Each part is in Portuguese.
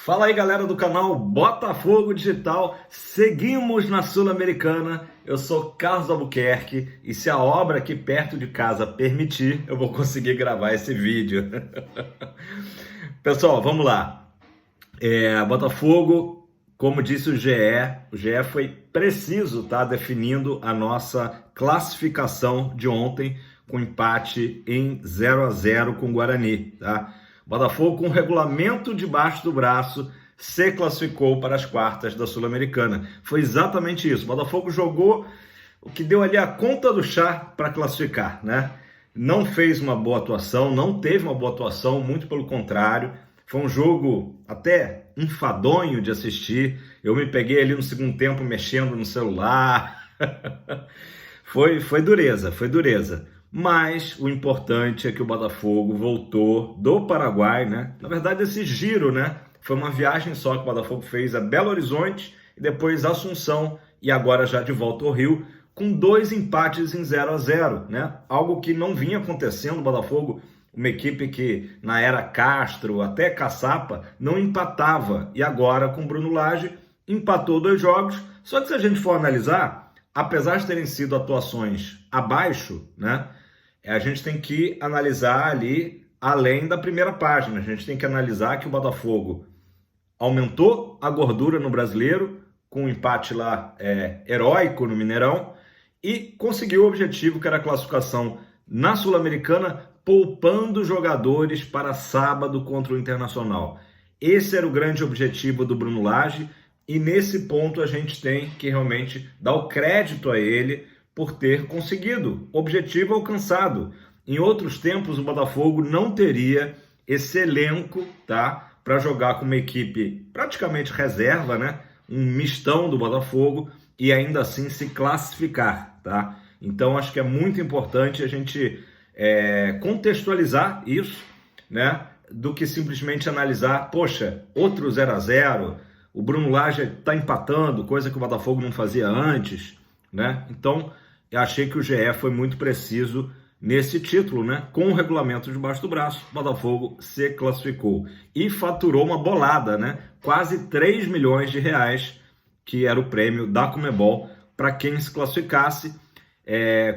Fala aí, galera do canal Botafogo Digital, seguimos na Sul-Americana. Eu sou Carlos Albuquerque e se a obra aqui perto de casa permitir, eu vou conseguir gravar esse vídeo. Pessoal, vamos lá. Botafogo, como disse o GE foi preciso, tá, definindo a nossa classificação de ontem com empate em 0-0 com o Guarani, tá? Botafogo, com o regulamento debaixo do braço, se classificou para as quartas da Sul-Americana. Foi exatamente isso. O Botafogo jogou o que deu ali a conta do chá para classificar, né? Não fez uma boa atuação, não teve uma boa atuação, muito pelo contrário. Foi um jogo até enfadonho de assistir. Eu me peguei ali no segundo tempo mexendo no celular. Foi dureza, foi dureza. Mas o importante é que o Botafogo voltou do Paraguai, né? Na verdade, esse giro, né? Foi uma viagem só que o Botafogo fez a Belo Horizonte e depois Assunção e agora já de volta ao Rio, com 2 empates em 0-0, né? Algo que não vinha acontecendo. O Botafogo, uma equipe que na era Castro, até Caçapa, não empatava. E agora, com Bruno Lage, empatou 2 jogos. Só que se a gente for analisar, apesar de terem sido atuações abaixo, né? A gente tem que analisar ali além da primeira página. A gente tem que analisar que o Botafogo aumentou a gordura no Brasileiro, com um empate lá heróico no Mineirão, e conseguiu o objetivo, que era a classificação na Sul-Americana, poupando jogadores para sábado contra o Internacional. Esse era o grande objetivo do Bruno Lage, e nesse ponto a gente tem que realmente dar o crédito a ele por ter conseguido, objetivo alcançado. Em outros tempos, o Botafogo não teria esse elenco, tá, para jogar com uma equipe praticamente reserva, né, um mistão do Botafogo, e ainda assim se classificar, tá? Então acho que é muito importante a gente contextualizar isso, né, do que simplesmente analisar, poxa, outro 0-0, o Bruno Lage está empatando, coisa que o Botafogo não fazia antes, né? Então eu achei que o GE foi muito preciso nesse título, né? Com o regulamento debaixo do braço, o Botafogo se classificou e faturou uma bolada, né? Quase 3 milhões de reais, que era o prêmio da Conmebol para quem se classificasse.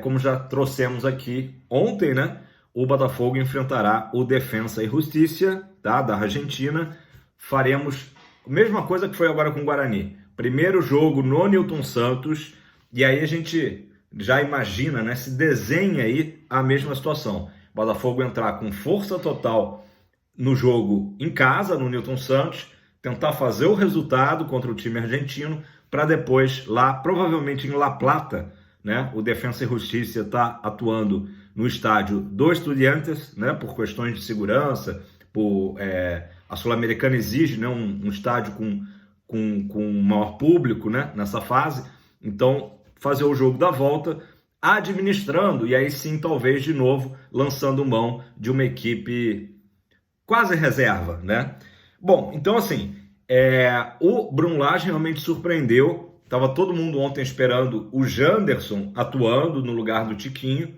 Como já trouxemos aqui ontem, né? O Botafogo enfrentará o Defensa e Justicia, tá? Da Argentina. Faremos a mesma coisa que foi agora com o Guarani. Primeiro jogo no Newton Santos, e aí a gente já imagina, né, se desenha aí a mesma situação. O Botafogo entrar com força total no jogo em casa, no Newton Santos, tentar fazer o resultado contra o time argentino, para depois lá, provavelmente em La Plata, né, o Defensa e Justicia está atuando no estádio do Estudiantes, né, por questões de segurança, a Sul-Americana exige, né, um estádio com maior público, né, nessa fase. Então, fazer o jogo da volta, administrando, e aí sim, talvez, de novo, lançando mão de uma equipe quase reserva, né? Bom, então assim, o Bruno Lage realmente surpreendeu. Tava todo mundo ontem esperando o Janderson atuando no lugar do Tiquinho,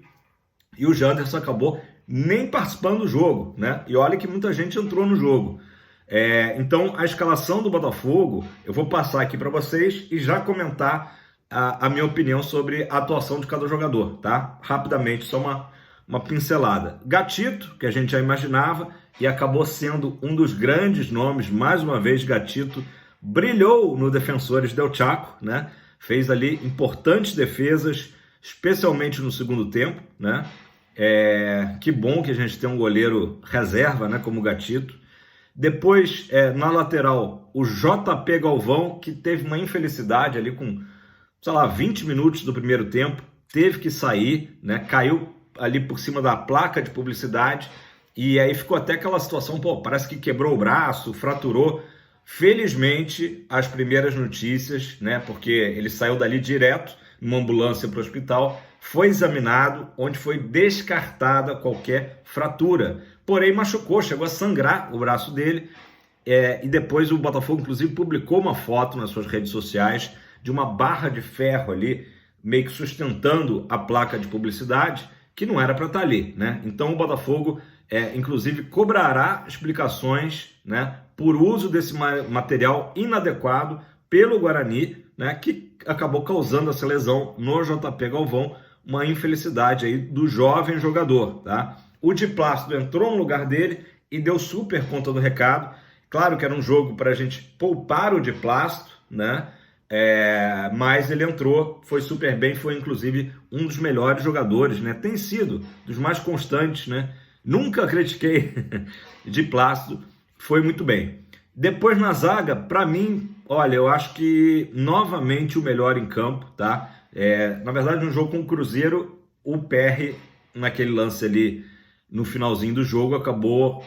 e o Janderson acabou nem participando do jogo, né? E olha que muita gente entrou no jogo. Então, a escalação do Botafogo, eu vou passar aqui para vocês e já comentar a minha opinião sobre a atuação de cada jogador, tá? Rapidamente, só uma pincelada. Gatito, que a gente já imaginava, e acabou sendo um dos grandes nomes, mais uma vez, Gatito brilhou no Defensores del Chaco, né? Fez ali importantes defesas, especialmente no segundo tempo, né? Que bom que a gente tem um goleiro reserva, né, como o Gatito. Depois, na lateral, o JP Galvão, que teve uma infelicidade ali com, sei lá, 20 minutos do primeiro tempo, teve que sair, né? Caiu ali por cima da placa de publicidade, e aí ficou até aquela situação, parece que quebrou o braço, fraturou. Felizmente, as primeiras notícias, né? Porque ele saiu dali direto, numa ambulância para o hospital, foi examinado, onde foi descartada qualquer fratura. Porém, machucou, chegou a sangrar o braço dele, e depois o Botafogo, inclusive, publicou uma foto nas suas redes sociais de uma barra de ferro ali, meio que sustentando a placa de publicidade, que não era para estar ali, né? Então o Botafogo inclusive cobrará explicações, né, por uso desse material inadequado pelo Guarani, né, que acabou causando essa lesão no JP Galvão, uma infelicidade aí do jovem jogador, tá? O Di Plácido entrou no lugar dele e deu super conta do recado. Claro que era um jogo para a gente poupar o Di Plácido, né? Mas ele entrou, foi super bem, foi inclusive um dos melhores jogadores, né? Tem sido dos mais constantes, né? Nunca critiquei Di Plácido, foi muito bem. Depois na zaga, para mim, olha, eu acho que novamente o melhor em campo, tá? Na verdade, no jogo com o Cruzeiro, o PR, naquele lance ali no finalzinho do jogo, acabou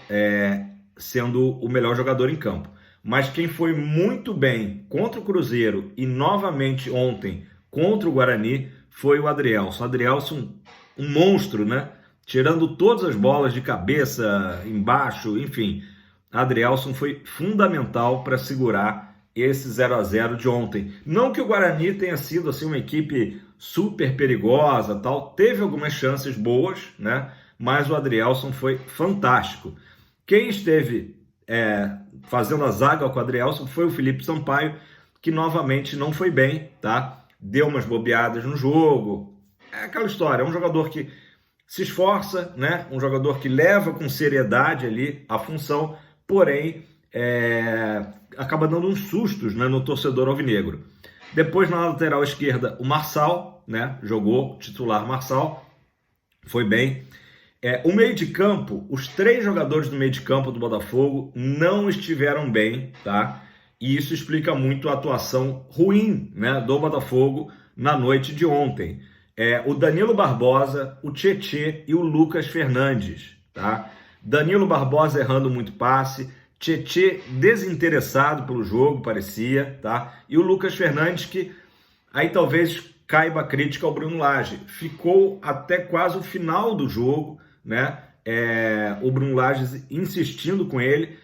sendo o melhor jogador em campo. Mas quem foi muito bem contra o Cruzeiro e novamente ontem contra o Guarani foi o Adrielson. O Adrielson, um monstro, né? Tirando todas as bolas de cabeça, embaixo, enfim. Adrielson foi fundamental para segurar esse 0-0 de ontem. Não que o Guarani tenha sido assim uma equipe super perigosa, tal, teve algumas chances boas, né? Mas o Adrielson foi fantástico. Quem esteve fazendo a zaga com o Adrielson foi o Felipe Sampaio, que novamente não foi bem, tá? Deu umas bobeadas no jogo. É aquela história, é um jogador que se esforça, né? Um jogador que leva com seriedade ali a função, porém acaba dando uns sustos, né, no torcedor alvinegro. Depois na lateral esquerda o Marçal, né, jogou titular Marçal, foi bem. O meio de campo, os 3 jogadores do meio de campo do Botafogo não estiveram bem, tá? E isso explica muito a atuação ruim, né, do Botafogo na noite de ontem. O Danilo Barbosa, o Tietê e o Lucas Fernandes, tá? Danilo Barbosa errando muito passe, Tietê desinteressado pelo jogo, parecia, tá? E o Lucas Fernandes, que aí talvez caiba a crítica ao Bruno Lage, ficou até quase o final do jogo, né? O Bruno Lage insistindo com ele,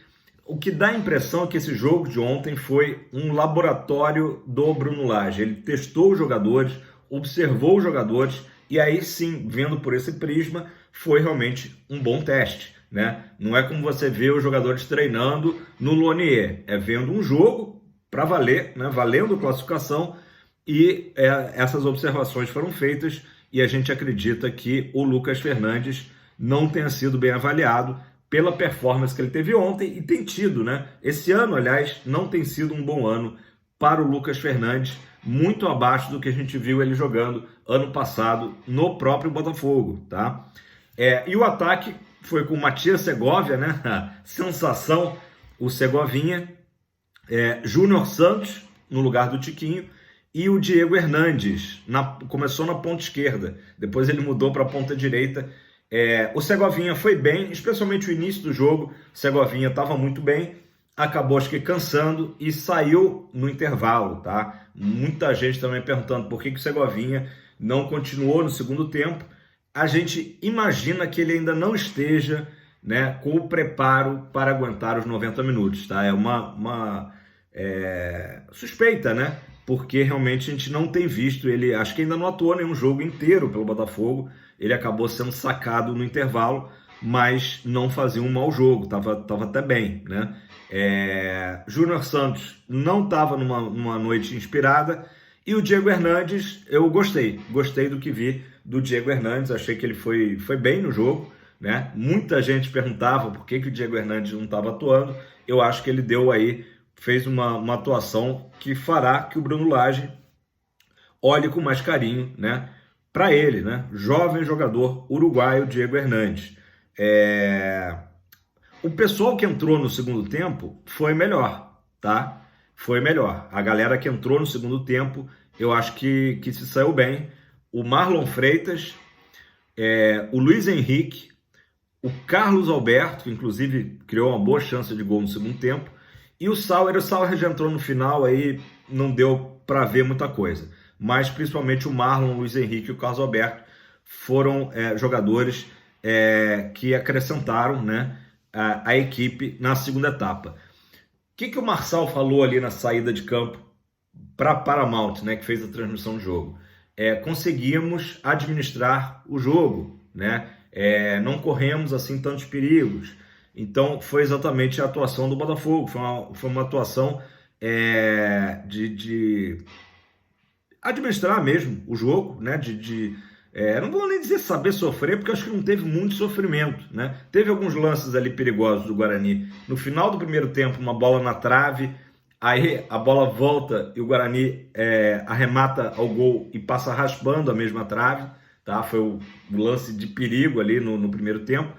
o que dá a impressão que esse jogo de ontem foi um laboratório do Bruno Lage. Ele testou os jogadores, observou os jogadores e aí sim, vendo por esse prisma, foi realmente um bom teste, né? Não é como você vê os jogadores treinando no Lonier, é vendo um jogo para valer, né? Valendo classificação, e essas observações foram feitas e a gente acredita que o Lucas Fernandes não tenha sido bem avaliado pela performance que ele teve ontem e tem tido, né? Esse ano, aliás, não tem sido um bom ano para o Lucas Fernandes, muito abaixo do que a gente viu ele jogando ano passado no próprio Botafogo, tá? E o ataque foi com o Matias Segovia, né? Sensação, o Segovinha, Júnior Santos no lugar do Tiquinho e o Diego Hernandes, começou na ponta esquerda, depois ele mudou para a ponta direita. O Segovinha foi bem, especialmente o início do jogo, o Segovinha estava muito bem, acabou acho que cansando e saiu no intervalo, tá? Muita gente também perguntando por que o Segovinha não continuou no segundo tempo. A gente imagina que ele ainda não esteja, né, com o preparo para aguentar os 90 minutos, tá? É uma suspeita, né? Porque realmente a gente não tem visto ele, acho que ainda não atuou nenhum jogo inteiro pelo Botafogo, ele acabou sendo sacado no intervalo, mas não fazia um mau jogo, tava até bem, né? Júnior Santos não estava numa noite inspirada, e o Diego Hernandes, eu gostei do que vi do Diego Hernandes, achei que ele foi bem no jogo, né? Muita gente perguntava por que o Diego Hernandes não estava atuando, eu acho que ele fez uma atuação que fará que o Bruno Lage olhe com mais carinho, né, para ele, né? Jovem jogador uruguaio Diego Hernandes. O pessoal que entrou no segundo tempo foi melhor, tá? Foi melhor. A galera que entrou no segundo tempo, eu acho que se saiu bem. O Marlon Freitas, o Luiz Henrique, o Carlos Alberto, que inclusive criou uma boa chance de gol no segundo tempo, e o Sauer já entrou no final, aí não deu para ver muita coisa. Mas principalmente o Marlon, o Luiz Henrique e o Carlos Alberto foram jogadores que acrescentaram, né, a equipe na segunda etapa. O que o Marçal falou ali na saída de campo para Paramount, né, que fez a transmissão do jogo? Conseguimos administrar o jogo, né? não corremos assim tantos perigos. Então foi exatamente a atuação do Botafogo, foi uma atuação de administrar mesmo o jogo, né? Não vou nem dizer saber sofrer, porque acho que não teve muito sofrimento, né? Teve alguns lances ali perigosos do Guarani. No final do primeiro tempo, uma bola na trave, aí a bola volta e o Guarani arremata ao gol e passa raspando a mesma trave, tá? Foi o lance de perigo ali no primeiro tempo.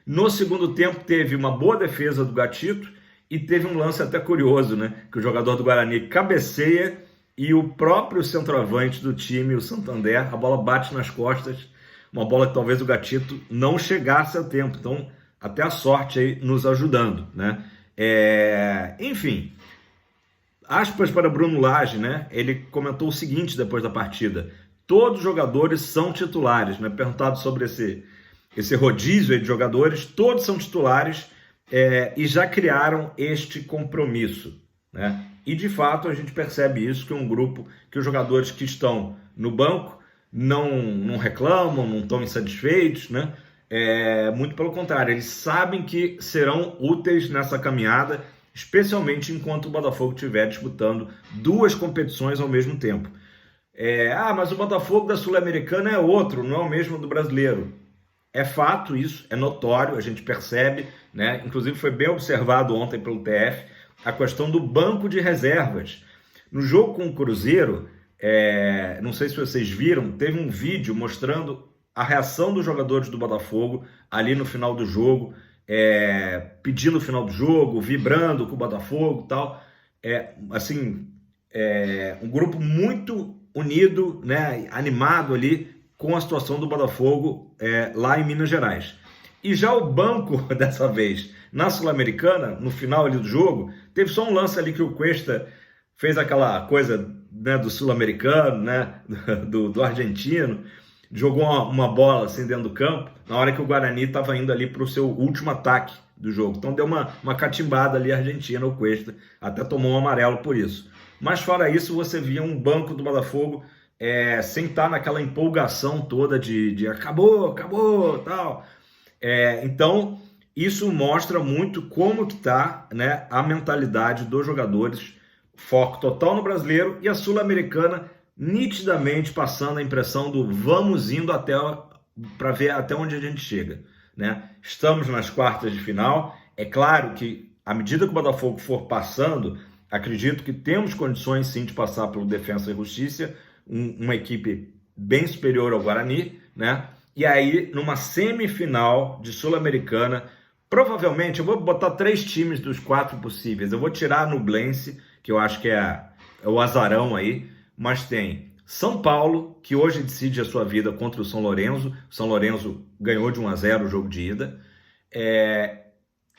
No segundo tempo teve uma boa defesa do Gatito e teve um lance até curioso, né? Que o jogador do Guarani cabeceia e o próprio centroavante do time, o Santander, a bola bate nas costas, uma bola que talvez o Gatito não chegasse a tempo. Então, até a sorte aí nos ajudando, né? Enfim, aspas para Bruno Lage, né? Ele comentou o seguinte depois da partida: todos os jogadores são titulares, né? Perguntado sobre esse rodízio aí de jogadores, todos são titulares e já criaram este compromisso, né? E de fato a gente percebe isso, que é um grupo que os jogadores que estão no banco não reclamam, não estão insatisfeitos, né? Muito pelo contrário, eles sabem que serão úteis nessa caminhada, especialmente enquanto o Botafogo estiver disputando duas competições ao mesmo tempo. Mas o Botafogo da Sul-Americana é outro, não é o mesmo do brasileiro. É fato isso, é notório, a gente percebe, né? Inclusive foi bem observado ontem pelo TF, a questão do banco de reservas. No jogo com o Cruzeiro, não sei se vocês viram, teve um vídeo mostrando a reação dos jogadores do Botafogo ali no final do jogo, pedindo o final do jogo, vibrando com o Botafogo e tal. Um grupo muito unido, né, animado ali com a situação do Botafogo lá em Minas Gerais. E já o banco, dessa vez, na Sul-Americana, no final ali do jogo, teve só um lance ali que o Cuesta fez aquela coisa, né, do sul-americano, né, do argentino, jogou uma bola assim dentro do campo, na hora que o Guarani estava indo ali para o seu último ataque do jogo. Então deu uma catimbada ali argentina, o Cuesta, até tomou um amarelo por isso. Mas fora isso, você via um banco do Botafogo sem estar naquela empolgação toda de acabou, tal. Então, isso mostra muito como que está, né, a mentalidade dos jogadores, foco total no brasileiro, e a Sul-Americana nitidamente passando a impressão do vamos indo para ver até onde a gente chega, né? Estamos nas quartas de final, é claro que à medida que o Botafogo for passando, acredito que temos condições sim de passar pelo Defensa e Justiça, uma equipe bem superior ao Guarani, né? E aí, numa semifinal de Sul-Americana, provavelmente, eu vou botar 3 times dos 4 possíveis. Eu vou tirar a Nublense, que eu acho que é o azarão aí, mas tem São Paulo, que hoje decide a sua vida contra o São Lourenço. São Lourenço ganhou de 1-0 o jogo de ida.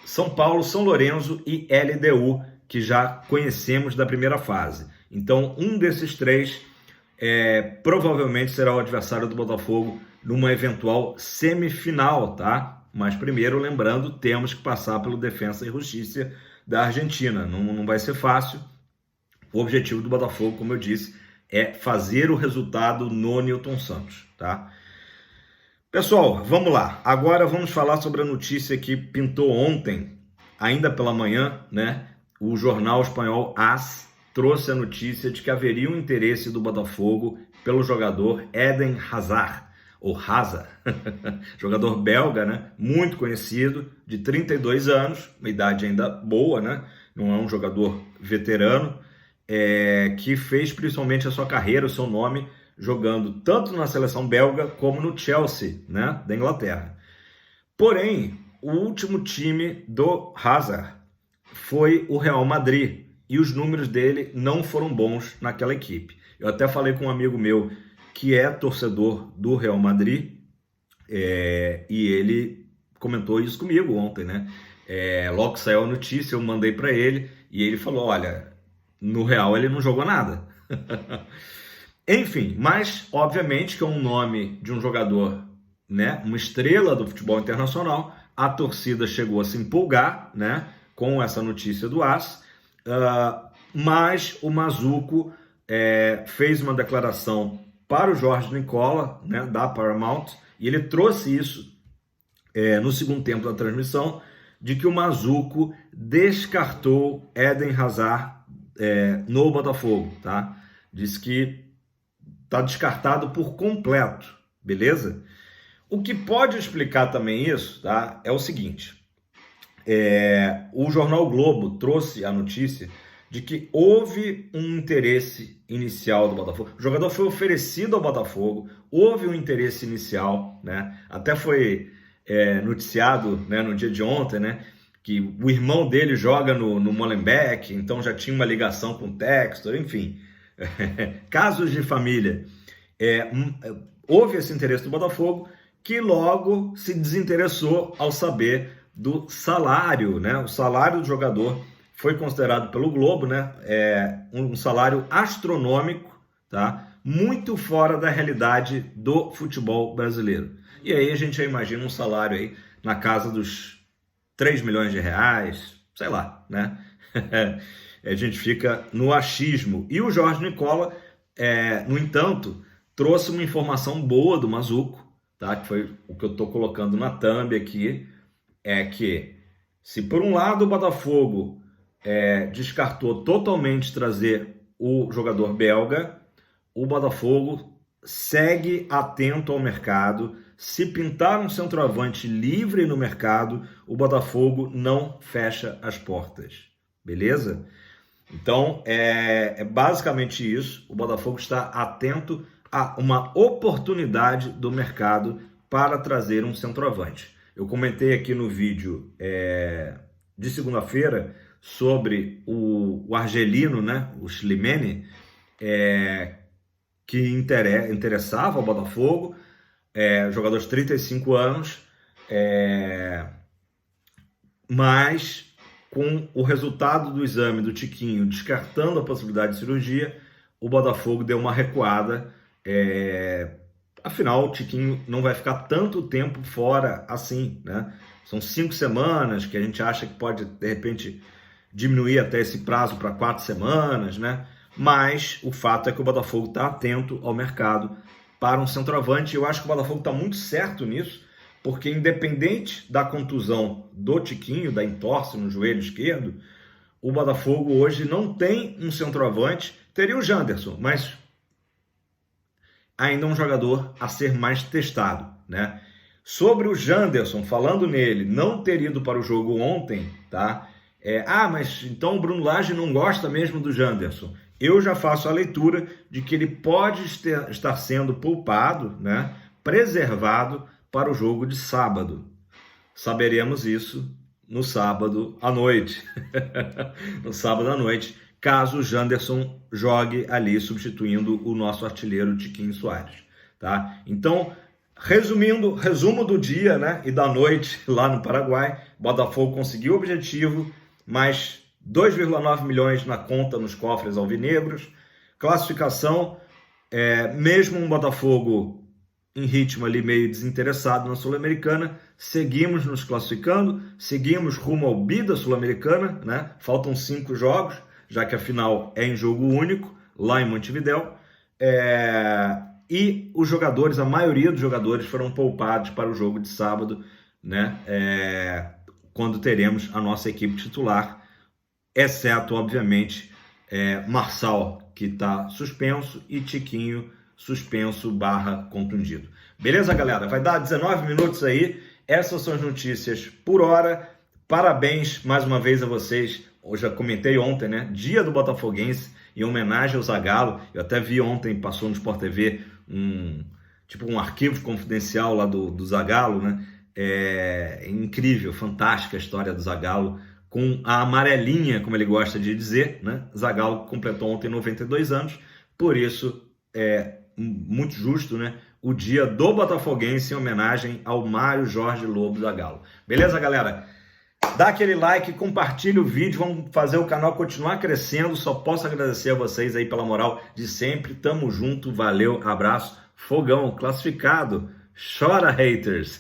São Paulo, São Lourenço e LDU, que já conhecemos da primeira fase. Então, um desses 3 provavelmente será o adversário do Botafogo numa eventual semifinal, tá? Mas primeiro, lembrando, temos que passar pelo Defensa e Justiça da Argentina. Não vai ser fácil. O objetivo do Botafogo, como eu disse, é fazer o resultado no Newton Santos, tá? Pessoal, vamos lá. Agora vamos falar sobre a notícia que pintou ontem, ainda pela manhã, né? O jornal espanhol AS trouxe a notícia de que haveria um interesse do Botafogo pelo jogador Eden Hazard, ou Hazard, jogador belga, né? Muito conhecido, de 32 anos, uma idade ainda boa, né? Não é um jogador veterano, que fez principalmente a sua carreira, o seu nome, jogando tanto na seleção belga como no Chelsea, né? Da Inglaterra. Porém, o último time do Hazard foi o Real Madrid, e os números dele não foram bons naquela equipe. Eu até falei com um amigo meu que é torcedor do Real Madrid, e ele comentou isso comigo ontem, né? Logo que saiu a notícia, eu mandei para ele, e ele falou, olha, no Real ele não jogou nada. Enfim, mas obviamente que é um nome de um jogador, né? Uma estrela do futebol internacional, a torcida chegou a se empolgar, né? Com essa notícia do AS, mas o Mazuco fez uma declaração para o Jorge Nicola, né, da Paramount, e ele trouxe isso no segundo tempo da transmissão, de que o Mazuco descartou Eden Hazard no Botafogo, tá? Disse que está descartado por completo, beleza? O que pode explicar também isso, tá? É o seguinte, o jornal Globo trouxe a notícia de que houve um interesse inicial do Botafogo. O jogador foi oferecido ao Botafogo, houve um interesse inicial, né? Até foi noticiado, né, no dia de ontem, né, que o irmão dele joga no Molenbeek, então já tinha uma ligação com o Textor, enfim. Casos de família. Houve esse interesse do Botafogo, que logo se desinteressou ao saber do salário, né? O salário do jogador foi considerado pelo Globo, né, um salário astronômico, tá? Muito fora da realidade do futebol brasileiro. E aí a gente já imagina um salário aí na casa dos 3 milhões de reais, sei lá, né? A gente fica no achismo. E o Jorge Nicola, no entanto, trouxe uma informação boa do Mazuco, tá? Que foi o que eu estou colocando na thumb aqui, que se por um lado o Botafogo descartou totalmente trazer o jogador belga, o Botafogo segue atento ao mercado. Se pintar um centroavante livre no mercado, o Botafogo não fecha as portas, beleza? Então, é basicamente isso. O Botafogo está atento a uma oportunidade do mercado para trazer um centroavante. Eu comentei aqui no vídeo de segunda-feira sobre o argelino, né, o Slimani, que interessava ao Botafogo, jogador de 35 anos, mas com o resultado do exame do Tiquinho descartando a possibilidade de cirurgia, o Botafogo deu uma recuada. Afinal, o Tiquinho não vai ficar tanto tempo fora assim, né? São 5 semanas, que a gente acha que pode, de repente, diminuir até esse prazo para 4 semanas, né? Mas o fato é que o Botafogo está atento ao mercado para um centroavante. Eu acho que o Botafogo está muito certo nisso, porque independente da contusão do Tiquinho, da entorse no joelho esquerdo, o Botafogo hoje não tem um centroavante. Teria o Janderson, mas ainda é um jogador a ser mais testado, né? Sobre o Janderson, falando nele, não ter ido para o jogo ontem, tá? Mas então o Bruno Lage não gosta mesmo do Janderson. Eu já faço a leitura de que ele pode estar sendo poupado, né? Preservado para o jogo de sábado. Saberemos isso no sábado à noite. No sábado à noite, caso o Janderson jogue ali substituindo o nosso artilheiro Tiquinho Soares, tá? Então, resumo do dia, né, e da noite lá no Paraguai, Botafogo conseguiu o objetivo, mais 2,9 milhões na conta nos cofres alvinegros, classificação, mesmo um Botafogo em ritmo ali meio desinteressado na Sul-Americana, seguimos nos classificando, seguimos rumo ao bi da Sul-Americana, né? Faltam 5 jogos, já que a final é em jogo único, lá em Montevidéu, e os jogadores, a maioria dos jogadores foram poupados para o jogo de sábado, né? Quando teremos a nossa equipe titular, exceto, obviamente, Marçal, que está suspenso, e Tiquinho, suspenso / contundido. Beleza, galera? Vai dar 19 minutos aí. Essas são as notícias por hora. Parabéns mais uma vez a vocês. Eu já comentei ontem, né? Dia do Botafoguense, em homenagem ao Zagallo. Eu até vi ontem, passou no Sport TV, um arquivo confidencial lá do Zagallo, né? É incrível, fantástica a história do Zagallo, com a amarelinha, como ele gosta de dizer, né? Zagallo completou ontem 92 anos, por isso muito justo, né? O dia do Botafoguense em homenagem ao Mário Jorge Lobo Zagallo. Beleza, galera? Dá aquele like, compartilha o vídeo, vamos fazer o canal continuar crescendo. Só posso agradecer a vocês aí pela moral de sempre. Tamo junto, valeu, abraço, fogão, classificado. Chora, haters!